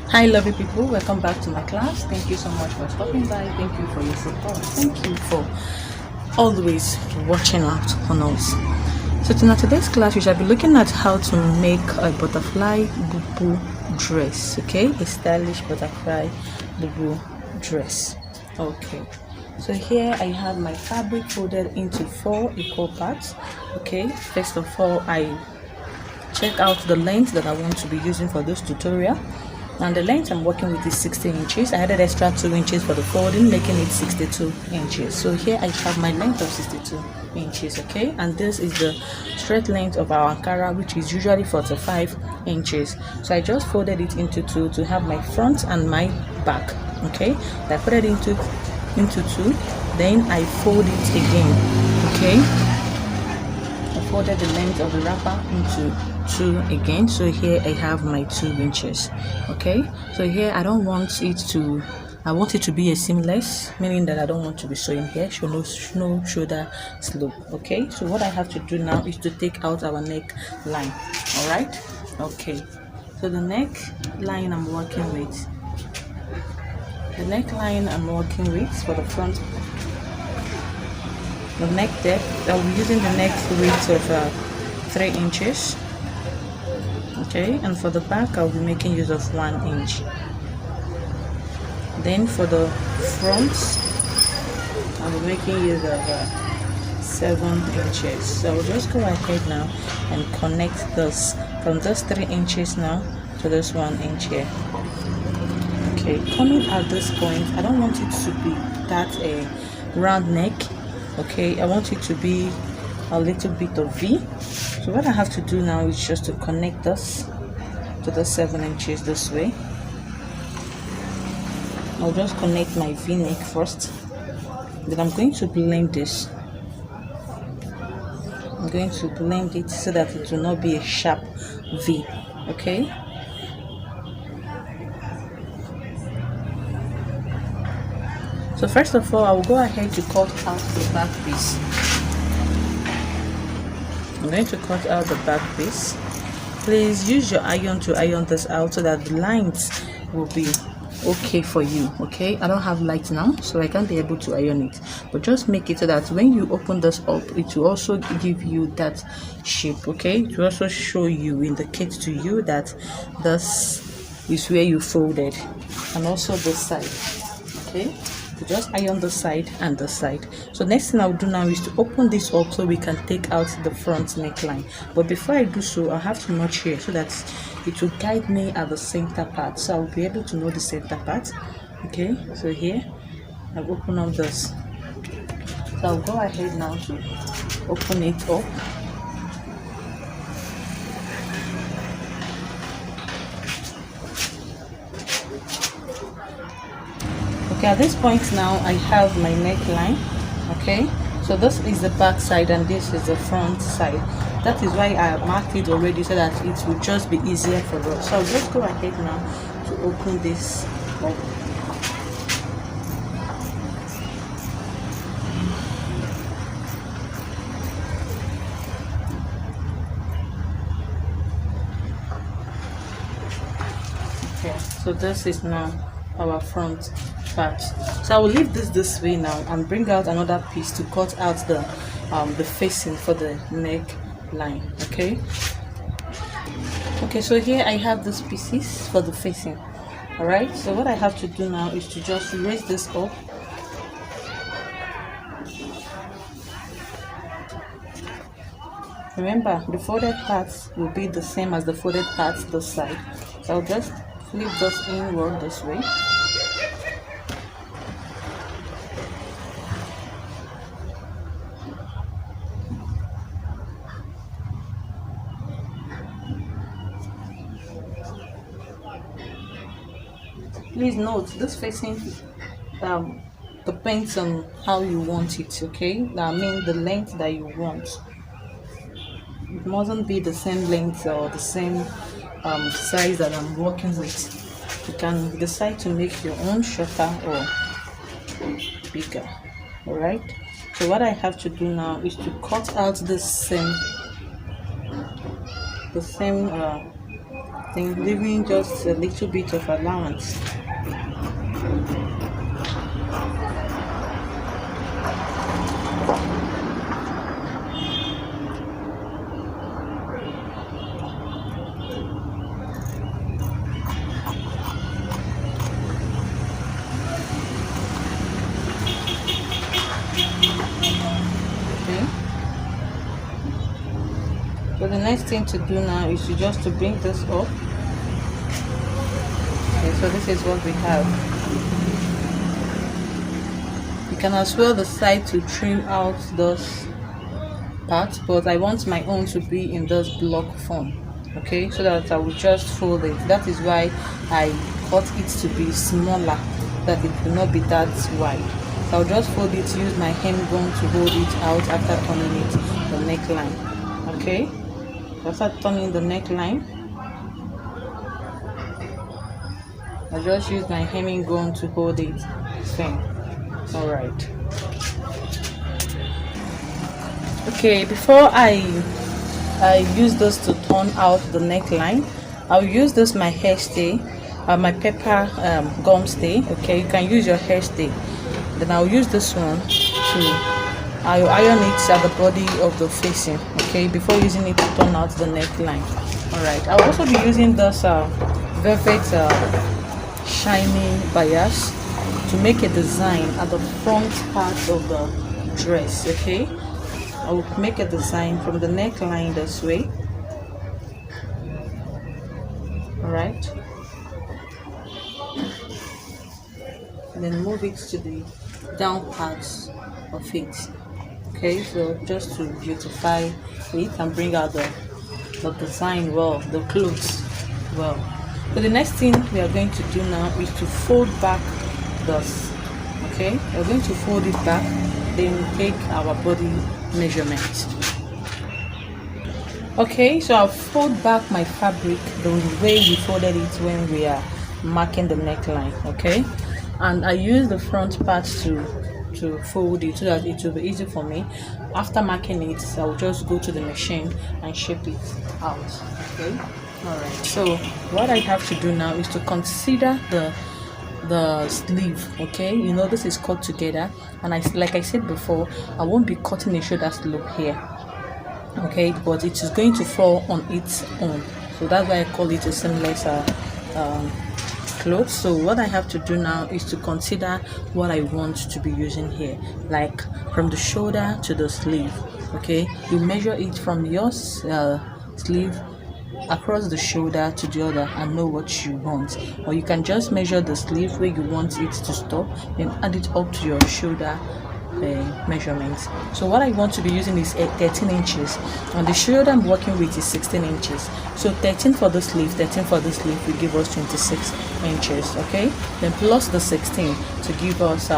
Hi, lovely people. Welcome back to my class. Thank you so much for stopping by. Thank you for your support. Thank you for always watching out on us. So today's class, we shall be looking at how to make a butterfly bubu dress. Okay, a stylish butterfly bubu dress. Okay. So here I have my fabric folded into 4 equal parts. Okay. First of all, I check out the length that I want to be using for this tutorial, and the length I'm working with is 16 inches. I added extra 2 inches for the folding, making it 62 inches. So here I have my length of 62 inches. Okay, and this is the straight length of our Ankara, which is usually 45 inches. So I just folded it into 2 to have my front and my back. Okay, I folded into 2, then I fold it again. Okay, folded the length of the wrapper into 2 again. So here I have my 2 inches. Okay, so here I want it to be a seamless, meaning that I don't want to be sewing here, show no shoulder slope. Okay, so what I have to do now is to take out our neck line. All right, okay, so the neck line I'm working with, for the front, the neck depth, I'll be using the neck width of 3 inches. Okay, and for the back I'll be making use of 1 inch. Then for the front I'll be making use of 7 inches. So I'll just go ahead now and connect this from this 3 inches now to this 1 inch here. Okay, coming at this point, I don't want it to be that a round neck. Okay, I want it to be a little bit of V. So what I have to do now is just to connect this to the 7 inches this way. I'll just connect my V neck first. Then I'm going to blend this. I'm going to blend it so that it will not be a sharp V. Okay. So first of all, I will go ahead to cut out the back piece. I'm going to cut out the back piece. Please use your iron to iron this out so that the lines will be okay for you. Okay, I don't have light now, so I can't be able to iron it, but just make it so that when you open this up, it will also give you that shape. Okay, it will also show you, indicate to you that this is where you folded, and also this side. Okay, so just iron the side and the side. So next thing I'll do now is to open this up so we can take out the front neckline. But before I do so, I have to notch here so that it will guide me at the center part, so I'll be able to know the center part. Okay, so here I've opened up this, so I'll go ahead now to open it up. Okay, at this point now I have my neckline. Okay, so this is the back side and this is the front side. That is why I marked it already, so that it will just be easier for us. So I'll just go ahead now to open this up. Okay, so this is now our front part. So I will leave this way now and bring out another piece to cut out the facing for the neck line. Okay, so here I have these pieces for the facing. All right, so what I have to do now is to just raise this up. Remember, the folded parts will be the same as the folded parts this side, so I'll just flip this inward this way. Please note, this facing depends on how you want it. Okay, I mean the length that you want. It mustn't be the same length or the same size that I'm working with. You can decide to make your own shorter or bigger. All right, so what I have to do now is to cut out the same thing, leaving just a little bit of allowance. So the next thing to do now is to bring this up. Okay, so this is what we have. You can as well decide to trim out those parts, but I want my own to be in this block form. Okay, so that I will just fold it. That is why I cut it to be smaller, that it will not be that wide. So I'll just fold it, use my hem gun to hold it out after turning it the neckline. Okay, so after turning the neckline, I just use my hemming gun to hold it same. All right. Okay, before I use this to turn out the neckline, I'll use this my hair stay, my pepper gum stay. Okay, you can use your hair stay. Then I'll use this one I'll iron it at the body of the facing. Okay, before using it to turn out the neckline. All right. I'll also be using this velvet shiny bias to make a design at the front part of the dress. Okay, I will make a design from the neckline this way. All right, and then move it to the down parts of it. Okay, so just to beautify it and bring out the design well, the clothes well. So the next thing we are going to do now is to fold back this. Okay, we're going to fold it back, then take our body measurement. Okay, so I'll fold back my fabric the way we folded it when we are marking the neckline. Okay, and I use the front part to fold it so that it will be easy for me. After marking it, I'll just go to the machine and shape it out. Okay, all right. So what I have to do now is to consider the sleeve. Okay, you know this is cut together, and like I said before, I won't be cutting a shoulder slope here. Okay, but it is going to fall on its own, so that's why I call it a seamless clothes. So what I have to do now is to consider what I want to be using here, like from the shoulder to the sleeve. Okay, you measure it from your sleeve across the shoulder to the other and know what you want, or you can just measure the sleeve where you want it to stop and add it up to your shoulder measurements. So what I want to be using is 13 inches, and the shoulder I'm working with is 16 inches. So 13 for the sleeve, 13 for the sleeve will give us 26 inches. Okay, then plus the 16 to give us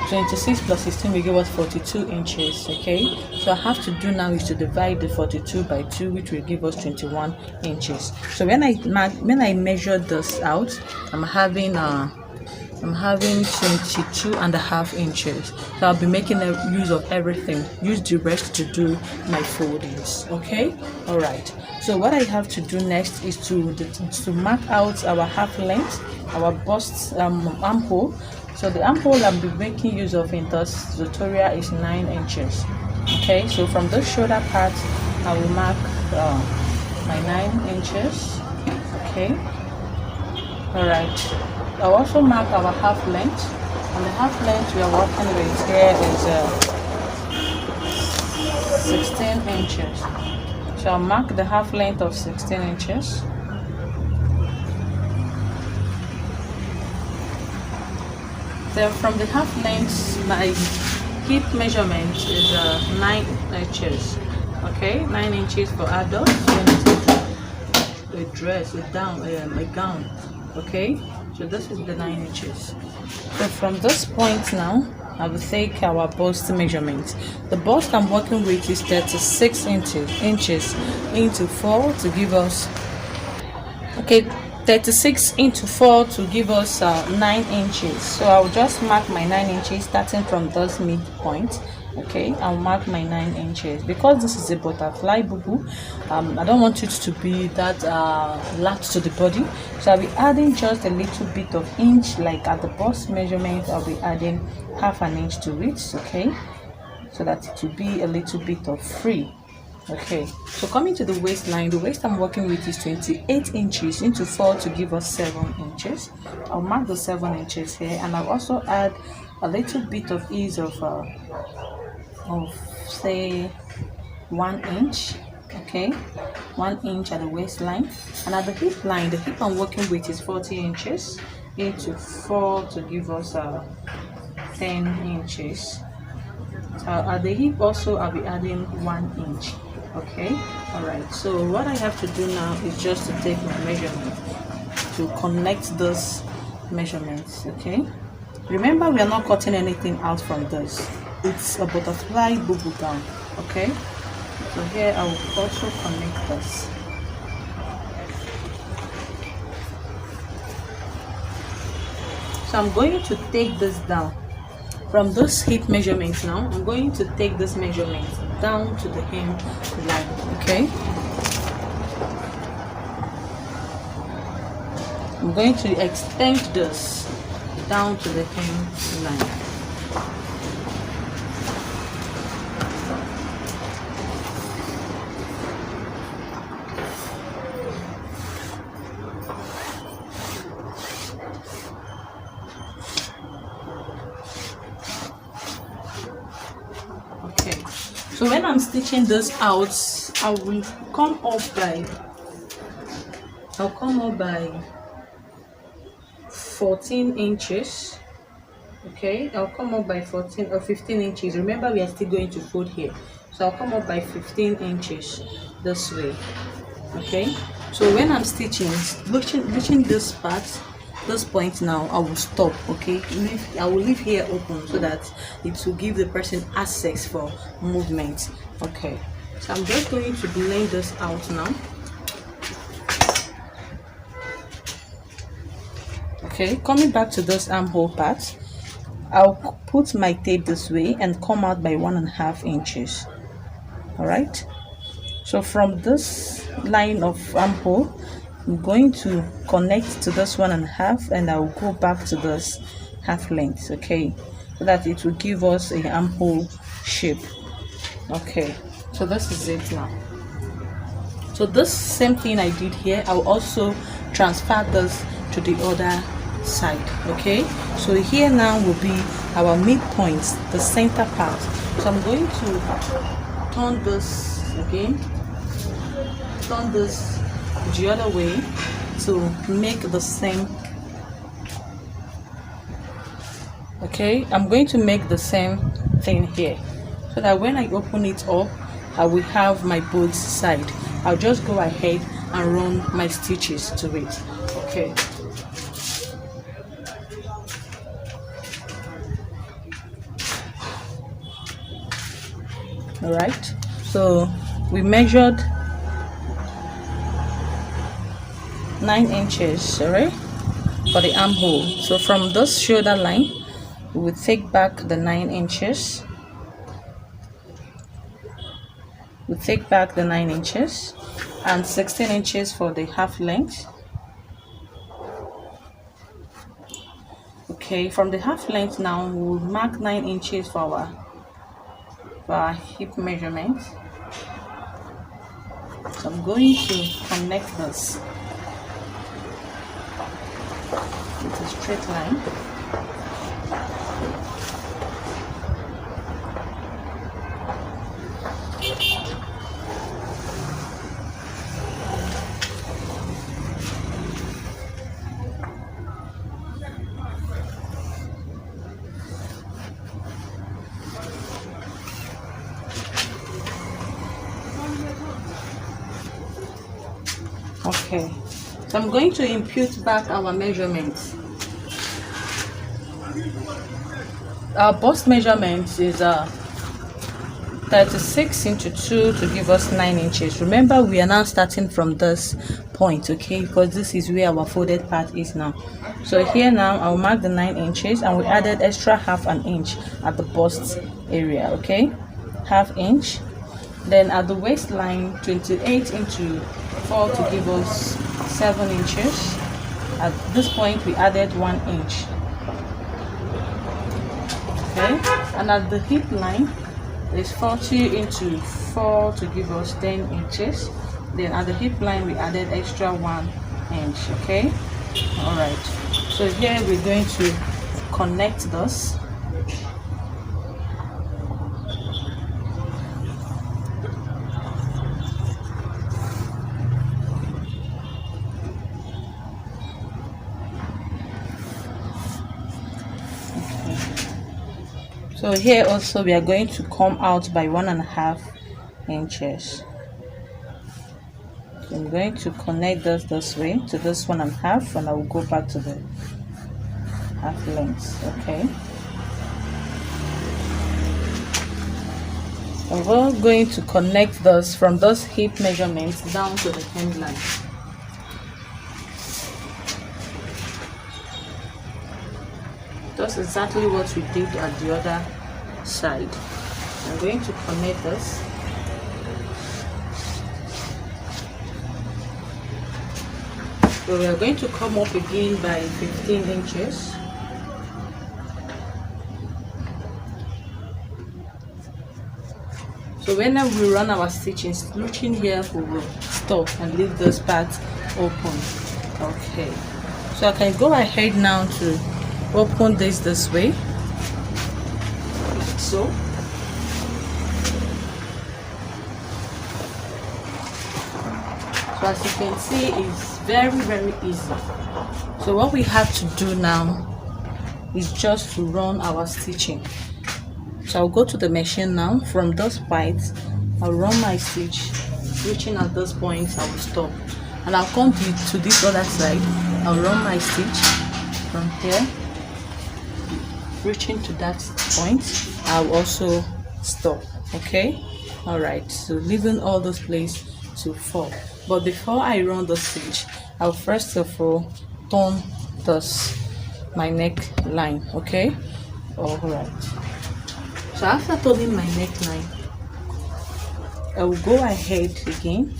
26 plus 16 will give us 42 inches. Okay, so I have to do now is to divide the 42 by 2, which will give us 21 inches. So when I measure this out, I'm having 22.5 inches. So I'll be making a use of everything, use the rest to do my foldings. Okay, all right. So what I have to do next is to mark out our half length, our bust armhole. So the armhole I'll be making use of in this tutorial is 9 inches. Okay, so from the shoulder part, I will mark my 9 inches. Okay, all right. I'll also mark our half length, and the half length we are working with here is 16 inches. So I'll mark the half length of 16 inches. Then from the half length, my hip measurement is 9 inches. Okay, 9 inches for adults. A dress, a gown. Okay, so this is the 9 inches. So from this point now, I will take our bust measurement. The bust I'm working with is 36 inches into 4 to give us. Okay, 36 into 4 to give us 9 inches. So I'll just mark my 9 inches starting from this midpoint. Okay, I'll mark my 9 inches because this is a butterfly boo-boo. I don't want it to be that latched to the body, so I'll be adding just a little bit of inch, like at the bust measurement I'll be adding half an inch to it. Okay, so that it will be a little bit of free. Okay, so coming to the waistline, the waist I'm working with is 28 inches into 4 to give us 7 inches. I'll mark the 7 inches here, and I'll also add a little bit of ease of say 1 inch. Okay, 1 inch at the waistline, and at the hip line, the hip I'm working with is 40 inches into 4 to give us 10 inches. So at the hip also I'll be adding 1 inch. Okay, all right, so what I have to do now is just to take my measurement to connect those measurements. Okay, remember we are not cutting anything out from this. It's a butterfly boo-boo gown. Okay, so here I will also connect this. So I'm going to take this down from this hip measurement. Now I'm going to take this measurement down to the hem line. Okay, I'm going to extend this down to the hem line. So when I'm stitching this out, I'll come up by 14 inches. Okay, I'll come up by 14 or 15 inches. Remember, we are still going to fold here, so I'll come up by 15 inches this way. Okay, so when I'm stitching, reaching this part, this point, now I will stop. Okay, I will leave here open so that it will give the person access for movement. Okay, so I'm just going to blend this out now. Okay, coming back to this armhole part, I'll put my tape this way and come out by 1.5 inches. All right, so from this line of armhole, I'm going to connect to this 1.5, and I will go back to this half length. Okay, so that it will give us a armhole shape. Okay, so this is it now. So this same thing I did here, I'll also transfer this to the other side. Okay, so here now will be our midpoint, the center part. So I'm going to turn this again, turn this the other way to make the same. Okay, I'm going to make the same thing here so that when I open it up, I will have my both side. I'll just go ahead and run my stitches to it. Okay, all right, so we measured 9 inches, alright, for the armhole. So from this shoulder line, we will take back the 9 inches. We take back the 9 inches and 16 inches for the half length. Okay, from the half length now we'll mark 9 inches for our hip measurement. So I'm going to connect this with a straight line. Okay, so I'm going to impute back our measurements. Our bust measurement is 36 into 2 to give us 9 inches. Remember, we are now starting from this point, okay, because this is where our folded part is now. So here now I'll mark the 9 inches, and we added extra half an inch at the bust area, okay, half inch. Then at the waistline, 28 into 4 to give us 7 inches. At this point we added 1 inch, okay, and at the hip line is 40 into 4 to give us 10 inches. Then at the hip line we added extra 1 inch, okay. All right, so here we're going to connect this. So here also we are going to come out by 1.5 inches. So I'm going to connect this way to this 1.5, and I will go back to the half length, okay. And we're going to connect this from those hip measurements down to the hemline. That's exactly what we did at the other side. I'm going to connect this. So we are going to come up again by 15 inches. So whenever we run our stitching, stitching here we will stop and leave this part open. Okay, so I can go ahead now to open this way, like so. So as you can see, it's very easy. So what we have to do now is just to run our stitching. So I'll go to the machine now. From those points I'll run my stitch, reaching at this point I will stop, and I'll come to this other side. I'll run my stitch from here, reaching to that point. I'll also stop, okay. All right, so leaving all those places to fall. But before I run the stitch, I'll first of all turn this my neckline, okay. All right, so after turning my neckline, I will go ahead again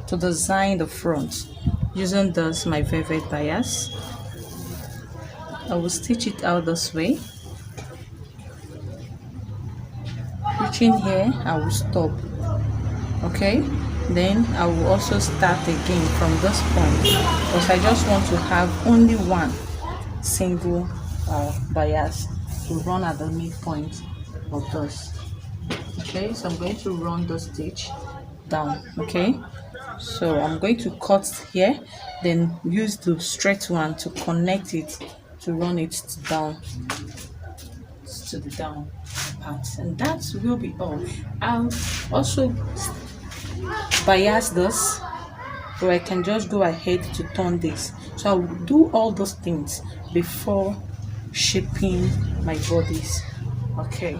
to design the front using this my velvet bias. I will stitch it out this way, reaching here I will stop, okay. Then I will also start again from this point, because I just want to have only one single bias to run at the midpoint of this, okay. So I'm going to run the stitch down, okay. So I'm going to cut here, then use the straight one to connect it, to run it down to the down part, and that will be all. I'll also bias this, so I can just go ahead to turn this. So I'll do all those things before shaping my bodies, okay.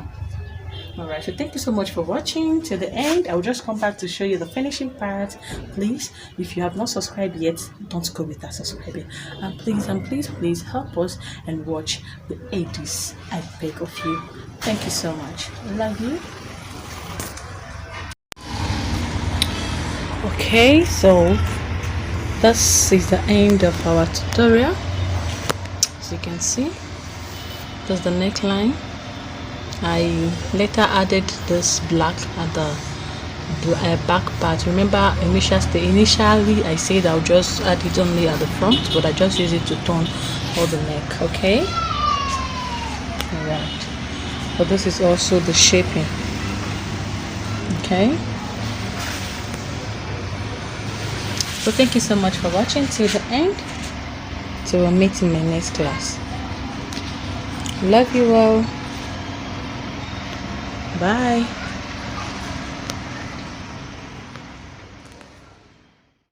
All right, so thank you so much for watching till the end. I will just come back to show you the finishing part. Please, if you have not subscribed yet, don't go without subscribing, and please help us and watch the 80s, I beg of you. Thank you so much. Love you. Okay, so this is the end of our tutorial. As you can see, that's the neckline. I later added this black at the back part. Remember, initially I said I'll just add it only at the front, but I just use it to turn all the neck, okay. All right, but this is also the shaping, okay. So thank you so much for watching till the end. So we'll meet in my next class. Love you all. Bye.